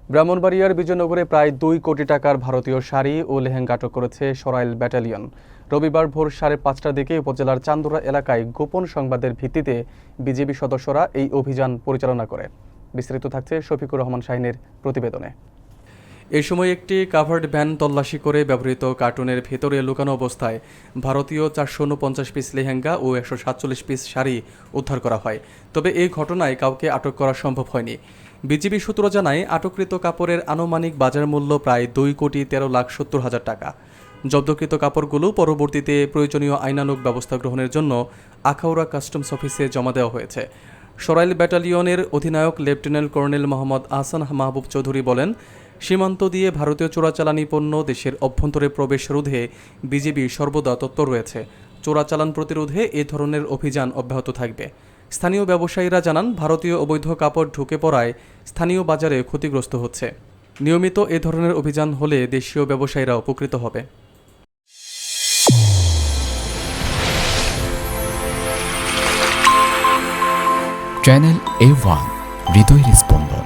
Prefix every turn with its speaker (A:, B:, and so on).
A: ব্রাহ্মণবাড়িয়ার বিজয়নগরে প্রায় ২ কোটি টাকার ভারতীয় শাড়ি ও লেহেঙ্গা আটক করেছে সরাইল ব্যাটালিয়ন। রবিবার ভোর ৫:৩০টার দিকে উপজেলার চান্দুরা এলাকায় গোপন সংবাদের ভিত্তিতে বিজিবি সদস্যরা এই অভিযান পরিচালনা করে। বিস্তারিত থাকছে শফিকুর রহমান শাহিনের প্রতিবেদনে। এ সময় একটি কাভার্ড ভ্যান তল্লাশি করে ব্যবহৃত কার্টুনের ভেতরে লুকানো অবস্থায় ভারতীয় ৪৪৯ পিস লেহেঙ্গা ও ১৪৭ পিস শাড়ি উদ্ধার করা হয়। তবে এই ঘটনায় কাউকে আটক করা সম্ভব হয়নি। বিজিবি সূত্র জানায়, আটককৃত কাপড়ের আনুমানিক বাজার মূল্য প্রায় ২,১৩,৭০,০০০ টাকা। জব্দকৃত কাপড়গুলো পরবর্তীতে প্রয়োজনীয় আইনানুগ ব্যবস্থা গ্রহণের জন্য আখাউড়া কাস্টমস অফিসে জমা দেওয়া হয়েছে। সরাইল ব্যাটালিয়নের অধিনায়ক লেফটেন্যান্ট কর্নেল মোহাম্মদ আহসান মাহবুব চৌধুরী বলেন, সীমান্ত দিয়ে ভারতীয় চোরাচালানি পণ্য দেশের অভ্যন্তরে প্রবেশ রোধে বিজিবি সর্বদা তৎপর রয়েছে। চোরাচালান প্রতিরোধে এ ধরনের অভিযান অব্যাহত থাকবে। স্থানীয় ব্যবসায়ীরা জানান, ভারতীয় অবৈধ কাপড় ঢুকে পড়ায় স্থানীয় বাজারে ক্ষতিগ্রস্ত হচ্ছে। নিয়মিত এ ধরনের অভিযান হলে দেশীয় ব্যবসায়ীরা উপকৃত হবে।
B: চ্যানেল A1 হৃদয়ের স্পন্দন।